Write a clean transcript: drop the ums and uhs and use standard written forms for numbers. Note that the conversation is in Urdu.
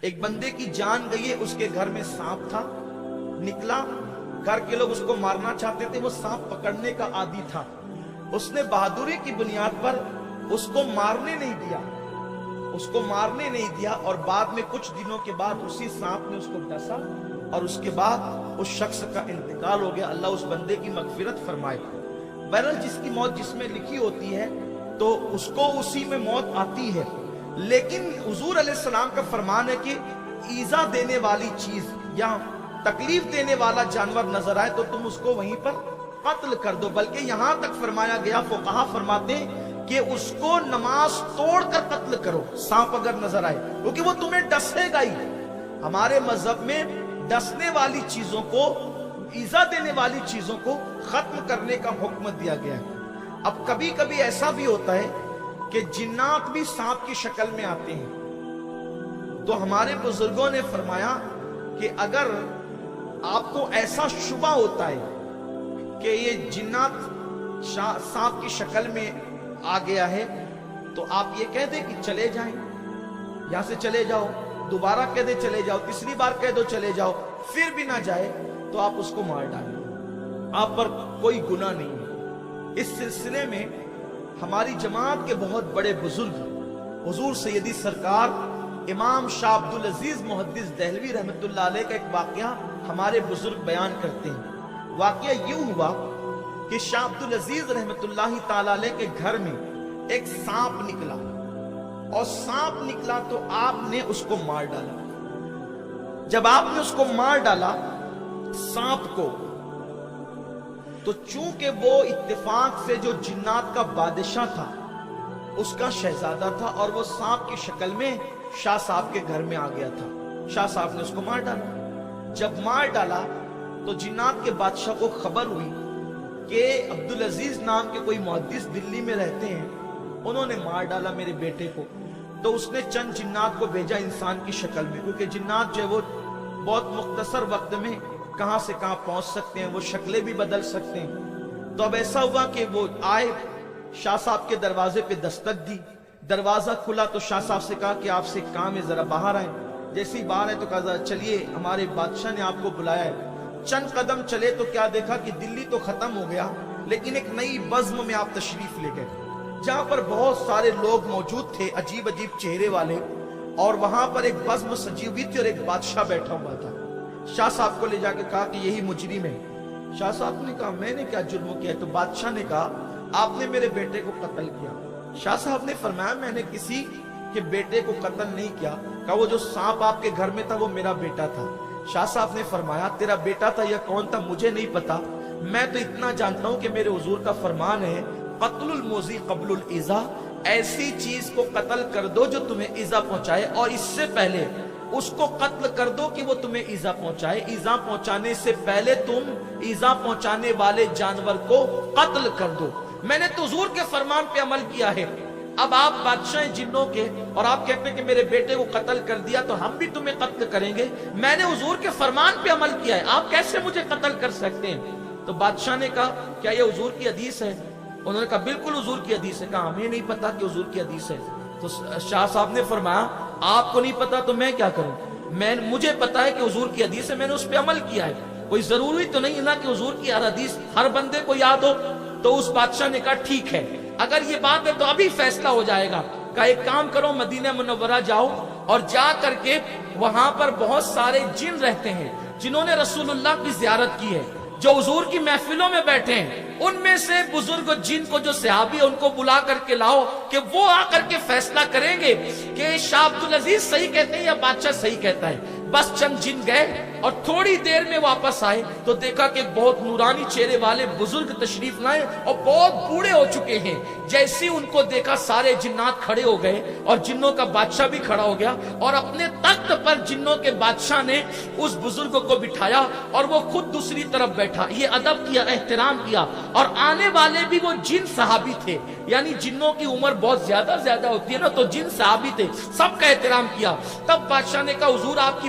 ایک بندے کی جان گئی ہے، اس کے گھر میں سانپ تھا، نکلا، گھر کے لوگ اس کو مارنا چاہتے تھے، وہ سانپ پکڑنے کا عادی تھا، اس نے بہادری کی بنیاد پر اس کو مارنے نہیں دیا، اور بعد میں کچھ دنوں کے بعد اسی سانپ نے اس کو ڈسا اور اس کے بعد اس شخص کا انتقال ہو گیا۔ اللہ اس بندے کی مغفرت فرمائے۔ بہرحال جس کی موت جس میں لکھی ہوتی ہے تو اس کو اسی میں موت آتی ہے، لیکن حضور علیہ السلام کا فرمان ہے کہ ایذا دینے والی چیز یا تکلیف دینے والا جانور نظر آئے تو تم اس کو وہیں پر قتل کر دو، بلکہ یہاں تک فرمایا گیا، فقہا فرماتے ہیں کہ اس کو نماز توڑ کر قتل کرو، سانپ اگر نظر آئے، کیونکہ وہ تمہیں ڈسے گا ہی۔ ہمارے مذہب میں ڈسنے والی چیزوں کو، ایذا دینے والی چیزوں کو ختم کرنے کا حکم دیا گیا ہے۔ اب کبھی کبھی ایسا بھی ہوتا ہے کہ جنات بھی سانپ کی شکل میں آتے ہیں، تو ہمارے بزرگوں نے فرمایا کہ اگر آپ کو ایسا شبہ ہوتا ہے کہ یہ جنات سانپ کی شکل میں آ گیا ہے تو آپ یہ کہہ دیں کہ چلے جائیں، یہاں سے چلے جاؤ، دوبارہ کہہ دیں چلے جاؤ، تیسری بار کہہ دو چلے جاؤ، پھر بھی نہ جائے تو آپ اس کو مار ڈالیں، آپ پر کوئی گناہ نہیں ہے۔ اس سلسلے میں ہماری جماعت کے بہت بڑے بزرگ حضور سیدی سرکار امام شاہ عبدالعزیز محدث دہلوی رحمۃ اللہ علیہ کا ایک واقعہ ہمارے بزرگ بیان کرتے ہیں۔ واقعہ یوں ہوا کہ شاہ عبدالعزیز رحمۃ اللہ تعالی علیہ کے گھر میں ایک سانپ نکلا، اور سانپ نکلا تو آپ نے اس کو مار ڈالا۔ جب آپ نے اس کو مار ڈالا سانپ کو، تو چونکہ وہ اتفاق سے جو جنات کا بادشاہ تھا اس کا شہزادہ تھا، اور وہ سانپ کی شکل میں شاہ صاحب کے گھر میں آ گیا تھا، شاہ صاحب نے اس کو مار ڈالا۔ جب مار ڈالا تو جنات کے بادشاہ کو خبر ہوئی کہ عبدالعزیز نام کے کوئی محدث دلی میں رہتے ہیں، انہوں نے مار ڈالا میرے بیٹے کو۔ تو اس نے چند جنات کو بھیجا انسان کی شکل میں، کیونکہ جنات جو ہے وہ بہت مختصر وقت میں کہاں سے کہاں پہنچ سکتے ہیں، وہ شکلیں بھی بدل سکتے ہیں۔ تو اب ایسا ہوا کہ وہ آئے، شاہ صاحب کے دروازے پہ دستک دی، دروازہ کھلا تو شاہ صاحب سے کہا کہ آپ سے کام ہے، ذرا باہر آئیں۔ جیسے ہی باہر آئے تو کہا چلیے ہمارے بادشاہ نے آپ کو بلایا ہے۔ چند قدم چلے تو کیا دیکھا کہ دلی تو ختم ہو گیا، لیکن ایک نئی بزم میں آپ تشریف لے گئے، جہاں پر بہت سارے لوگ موجود تھے، عجیب عجیب چہرے والے، اور وہاں پر ایک بزم سجی ہوئی تھی اور ایک بادشاہ بیٹھا ہوا تھا۔ شاہ صاحب کو لے جا کے کہا کہ یہی مجرم ہے۔ شاہ صاحب نے کہا میں نے کیا جرم کیا ہے؟ تو بادشاہ نے کہا آپ نے میرے بیٹے کو قتل کیا۔ شاہ صاحب نے فرمایا میں نے کسی کے بیٹے کو قتل نہیں کیا۔ کہا وہ جو سانپ آپ کے گھر میں تھا وہ میرا بیٹا تھا۔ شاہ صاحب نے فرمایا تیرا بیٹا تھا یا کون تھا مجھے نہیں پتا، میں تو اتنا جانتا ہوں کہ میرے حضور کا فرمان ہے قتل الموذی قبل الایذا، ایسی چیز کو قتل کر دو جو تمہیں ایذا پہنچائے، اور اس سے پہلے اس کو قتل کر دو کہ وہ تمہیں ایذا پہنچائے، ایذا پہنچانے سے پہلے تم ایذا پہنچانے والے جانور کو قتل کر دو۔ میں نے تو حضور کے فرمان پہ عمل کیا ہے، اب آپ بادشاہ جنوں کے اور آپ کہتے ہیں کہ میرے بیٹے کو قتل کر دیا تو ہم بھی تمہیں قتل کریں گے، میں نے حضور کے فرمان پہ عمل کیا ہے، آپ کیسے مجھے قتل کر سکتے ہیں؟ تو بادشاہ نے کہا کیا یہ حضور کی حدیث ہے؟ انہوں نے کہا بالکل حضور کی حدیث ہے۔ کہا ہمیں نہیں پتا کہ حضور کی حدیث ہے۔ تو شاہ صاحب نے فرمایا آپ کو نہیں پتا تو میں کیا کروں، مجھے پتا ہے کہ حضور کی حدیث ہے، میں نے اس پہ عمل کیا ہے، کوئی ضروری تو نہیں نا کہ حضور کی ہر حدیث ہر بندے کو یاد ہو۔ تو اس بادشاہ نے کہا ٹھیک ہے اگر یہ بات ہے تو ابھی فیصلہ ہو جائے گا۔ کہا ایک کام کرو مدینہ منورہ جاؤ اور جا کر کے وہاں پر بہت سارے جن رہتے ہیں جنہوں نے رسول اللہ کی زیارت کی ہے، جو حضور کی محفلوں میں بیٹھے ہیں، ان میں سے بزرگ جن کو جو صحابی ان کو بلا کر کے لاؤ کہ وہ آ کر کے فیصلہ کریں گے کہ شاہ عبدالعزیز صحیح کہتے ہیں یا بادشاہ صحیح کہتا ہے۔ بس چند جن گئے اور تھوڑی دیر میں واپس آئے تو دیکھا کہ بہت نورانی چہرے والے بزرگ تشریف لائے اور بہت بوڑھے ہو چکے ہیں۔ جیسے ان کو دیکھا سارے جنات کھڑے ہو گئے اور جنوں کا بادشاہ بھی کھڑا ہو گیا، اور اپنے تخت پر جنوں کے بادشاہ نے اس بزرگ کو بٹھایا اور وہ خود دوسری طرف بیٹھا۔ یہ ادب کیا، احترام کیا، اور آنے والے بھی وہ جن صحابی تھے، یعنی جنوں کی عمر بہت زیادہ ہوتی ہے نا، تو جن صحابی تھے، سب کا احترام کیا۔ تب بادشاہ نے کہا حضور آپ کی